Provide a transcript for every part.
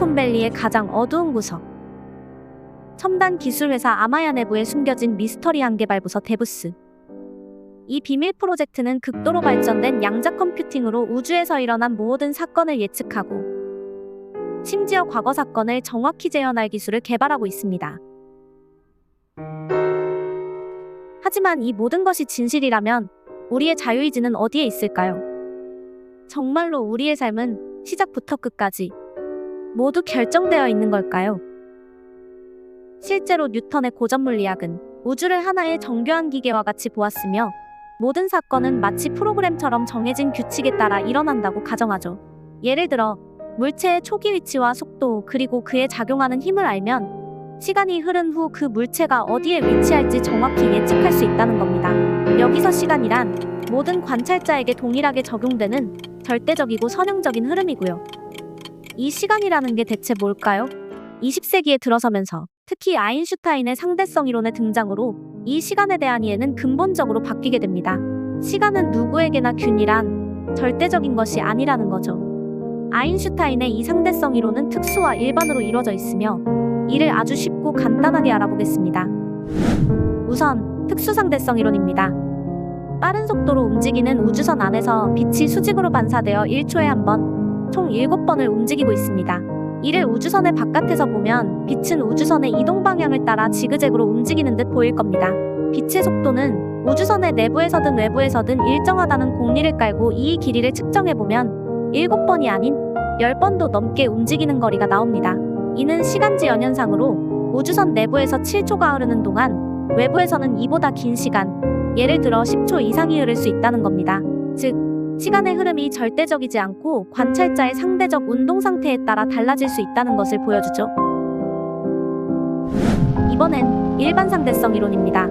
실리콘밸리의 가장 어두운 구석. 첨단 기술 회사 아마야 내부에 숨겨진 미스터리한 개발 부서 데부스. 이 비밀 프로젝트는 극도로 발전된 양자 컴퓨팅으로 우주에서 일어난 모든 사건을 예측하고 심지어 과거 사건을 정확히 재현할 기술을 개발하고 있습니다. 하지만 이 모든 것이 진실이라면 우리의 자유의지는 어디에 있을까요? 정말로 우리의 삶은 시작부터 끝까지 모두 결정되어 있는 걸까요? 실제로 뉴턴의 고전물리학은 우주를 하나의 정교한 기계와 같이 보았으며 모든 사건은 마치 프로그램처럼 정해진 규칙에 따라 일어난다고 가정하죠. 예를 들어 물체의 초기 위치와 속도 그리고 그에 작용하는 힘을 알면 시간이 흐른 후 그 물체가 어디에 위치할지 정확히 예측할 수 있다는 겁니다. 여기서 시간이란 모든 관찰자에게 동일하게 적용되는 절대적이고 선형적인 흐름이고요. 이 시간이라는 게 대체 뭘까요? 20세기에 들어서면서 특히 아인슈타인의 상대성 이론의 등장으로 이 시간에 대한 이해는 근본적으로 바뀌게 됩니다. 시간은 누구에게나 균일한 절대적인 것이 아니라는 거죠. 아인슈타인의 이 상대성 이론은 특수와 일반으로 이루어져 있으며 이를 아주 쉽고 간단하게 알아보겠습니다. 우선 특수상대성 이론입니다. 빠른 속도로 움직이는 우주선 안에서 빛이 수직으로 반사되어 1초에 한 번, 총 7번을 움직이고 있습니다. 이를 우주선의 바깥에서 보면 빛은 우주선의 이동 방향을 따라 지그재그로 움직이는 듯 보일 겁니다. 빛의 속도는 우주선의 내부에서든 외부에서든 일정하다는 공리를 깔고 이 길이를 측정해보면 7번이 아닌 10번도 넘게 움직이는 거리가 나옵니다. 이는 시간지 연현상으로 우주선 내부에서 7초가 흐르는 동안 외부에서는 이보다 긴 시간, 예를 들어 10초 이상이 흐를 수 있다는 겁니다. 즉, 시간의 흐름이 절대적이지 않고 관찰자의 상대적 운동 상태에 따라 달라질 수 있다는 것을 보여주죠. 이번엔 일반 상대성 이론입니다.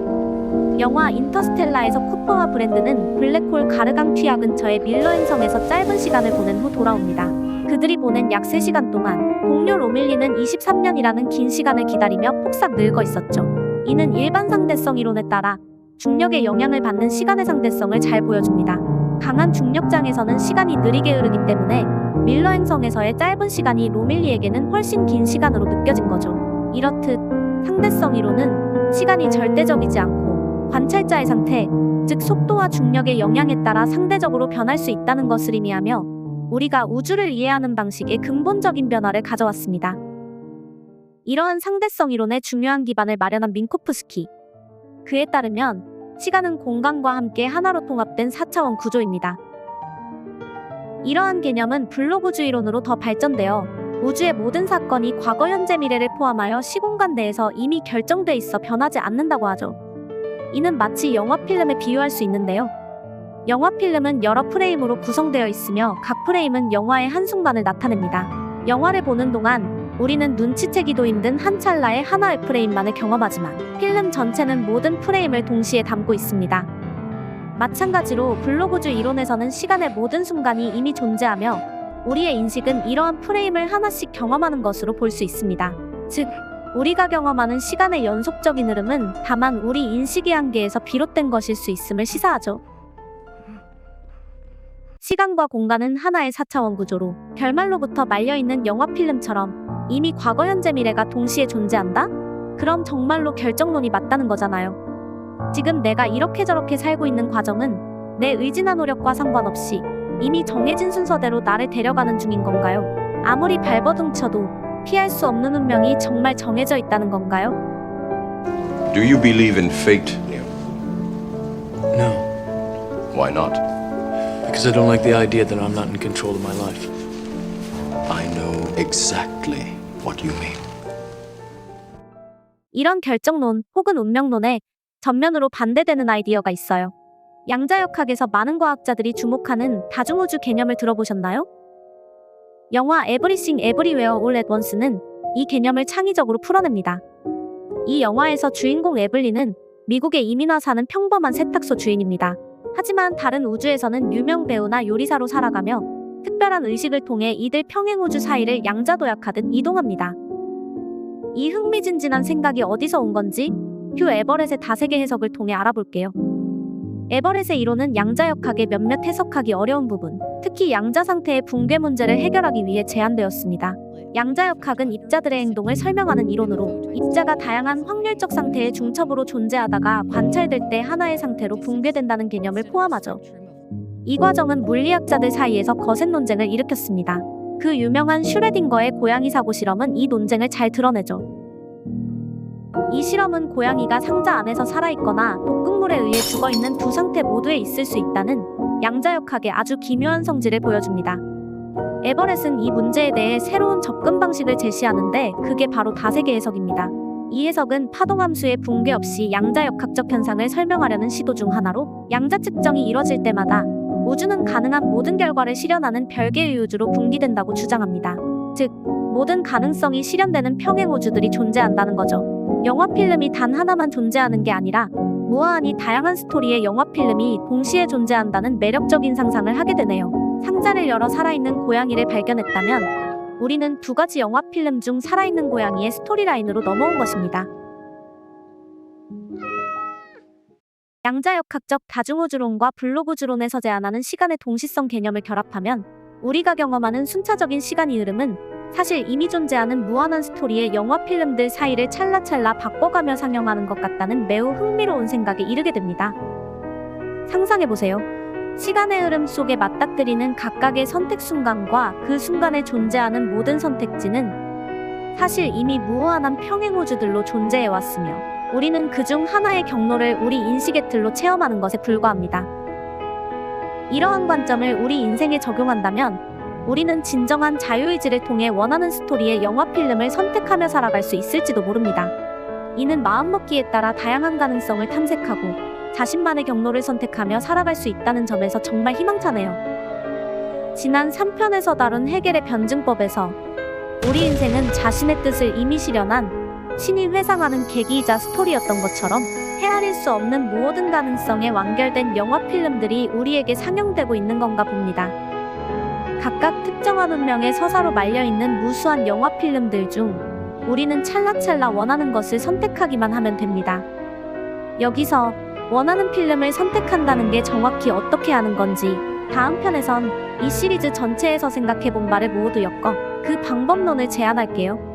영화 인터스텔라에서 쿠퍼와 브랜드는 블랙홀 가르강 튀하 근처의 밀러 행성에서 짧은 시간을 보낸 후 돌아옵니다. 그들이 보낸 약 3시간 동안 동료 로밀리는 23년이라는 긴 시간을 기다리며 폭삭 늙어 있었죠. 이는 일반 상대성 이론에 따라 중력의 영향을 받는 시간의 상대성을 잘 보여줍니다. 강한 중력장에서는 시간이 느리게 흐르기 때문에 밀러 행성에서의 짧은 시간이 로밀리에게는 훨씬 긴 시간으로 느껴진 거죠. 이렇듯 상대성 이론은 시간이 절대적이지 않고 관찰자의 상태, 즉 속도와 중력의 영향에 따라 상대적으로 변할 수 있다는 것을 의미하며 우리가 우주를 이해하는 방식에 근본적인 변화를 가져왔습니다. 이러한 상대성 이론의 중요한 기반을 마련한 민코프스키. 그에 따르면 시간은 공간과 함께 하나로 통합된 4차원 구조입니다. 이러한 개념은 블록우주이론으로 더 발전되어 우주의 모든 사건이 과거, 현재, 미래를 포함하여 시공간 내에서 이미 결정돼 있어 변하지 않는다고 하죠. 이는 마치 영화 필름에 비유할 수 있는데요. 영화 필름은 여러 프레임으로 구성되어 있으며 각 프레임은 영화의 한순간을 나타냅니다. 영화를 보는 동안 우리는 눈치채기도 힘든 한 찰나의 하나의 프레임만을 경험하지만 필름 전체는 모든 프레임을 동시에 담고 있습니다. 마찬가지로 블록우주 이론에서는 시간의 모든 순간이 이미 존재하며 우리의 인식은 이러한 프레임을 하나씩 경험하는 것으로 볼 수 있습니다. 즉, 우리가 경험하는 시간의 연속적인 흐름은 다만 우리 인식의 한계에서 비롯된 것일 수 있음을 시사하죠. 시간과 공간은 하나의 4차원 구조로 결말로부터 말려있는 영화 필름처럼 이미 과거, 현재, 미래가 동시에 존재한다? 그럼 정말로 결정론이 맞다는 거잖아요. 지금 내가 이렇게 저렇게 살고 있는 과정은 내 의지나 노력과 상관없이 이미 정해진 순서대로 나를 데려가는 중인 건가요? 아무리 발버둥쳐도 피할 수 없는 운명이 정말 정해져 있다는 건가요? Do you believe in fate, Neo? No, Why not? because I don't like the idea that I'm not in control of my life. I know exactly what you mean. 이런 결정론 혹은 운명론에 전면으로 반대되는 아이디어가 있어요. 양자역학에서 많은 과학자들이 주목하는 다중우주 개념을 들어보셨나요? 영화 Everything Everywhere All at Once는 이 개념을 창의적으로 풀어냅니다. 이 영화에서 주인공 에블린은 미국에 이민 와 사는 평범한 세탁소 주인입니다. 하지만 다른 우주에서는 유명 배우나 요리사로 살아가며 특별한 의식을 통해 이들 평행우주 사이를 양자도약하듯 이동합니다. 이 흥미진진한 생각이 어디서 온 건지 휴 에버렛의 다세계 해석을 통해 알아볼게요. 에버렛의 이론은 양자역학의 몇몇 해석하기 어려운 부분, 특히 양자 상태의 붕괴 문제를 해결하기 위해 제안되었습니다. 양자역학은 입자들의 행동을 설명하는 이론으로 입자가 다양한 확률적 상태의 중첩으로 존재하다가 관찰될 때 하나의 상태로 붕괴된다는 개념을 포함하죠. 이 과정은 물리학자들 사이에서 거센 논쟁을 일으켰습니다. 그 유명한 슈레딩거의 고양이 사고 실험은 이 논쟁을 잘 드러내죠. 이 실험은 고양이가 상자 안에서 살아있거나 독극물에 의해 죽어있는 두 상태 모두에 있을 수 있다는 양자역학의 아주 기묘한 성질을 보여줍니다. 에버렛은 이 문제에 대해 새로운 접근 방식을 제시하는데 그게 바로 다세계 해석입니다. 이 해석은 파동함수의 붕괴 없이 양자역학적 현상을 설명하려는 시도 중 하나로 양자 측정이 이뤄질 때마다 우주는 가능한 모든 결과를 실현하는 별개의 우주로 분기된다고 주장합니다. 즉, 모든 가능성이 실현되는 평행 우주들이 존재한다는 거죠. 영화 필름이 단 하나만 존재하는 게 아니라 무한히 다양한 스토리의 영화 필름이 동시에 존재한다는 매력적인 상상을 하게 되네요. 상자를 열어 살아있는 고양이를 발견했다면 우리는 두 가지 영화 필름 중 살아있는 고양이의 스토리라인으로 넘어온 것입니다. 양자역학적 다중우주론과 블록우주론에서 제안하는 시간의 동시성 개념을 결합하면 우리가 경험하는 순차적인 시간의 흐름은 사실 이미 존재하는 무한한 스토리의 영화 필름들 사이를 찰나찰나 바꿔가며 상영하는 것 같다는 매우 흥미로운 생각에 이르게 됩니다. 상상해보세요. 시간의 흐름 속에 맞닥뜨리는 각각의 선택 순간과 그 순간에 존재하는 모든 선택지는 사실 이미 무한한 평행 우주들로 존재해왔으며 우리는 그중 하나의 경로를 우리 인식의 틀로 체험하는 것에 불과합니다. 이러한 관점을 우리 인생에 적용한다면 우리는 진정한 자유의지를 통해 원하는 스토리의 영화 필름을 선택하며 살아갈 수 있을지도 모릅니다. 이는 마음먹기에 따라 다양한 가능성을 탐색하고 자신만의 경로를 선택하며 살아갈 수 있다는 점에서 정말 희망차네요. 지난 3편에서 다룬 해겔의 변증법에서 우리 인생은 자신의 뜻을 이미 실현한 신이 회상하는 계기이자 스토리였던 것처럼 헤아릴 수 없는 모든 가능성에 완결된 영화 필름들이 우리에게 상영되고 있는 건가 봅니다. 각각 특정한 운명의 서사로 말려있는 무수한 영화 필름들 중 우리는 찰나찰나 원하는 것을 선택하기만 하면 됩니다. 여기서 원하는 필름을 선택한다는 게 정확히 어떻게 하는 건지 다음 편에선 이 시리즈 전체에서 생각해본 바를 모두 엮어 그 방법론을 제안할게요.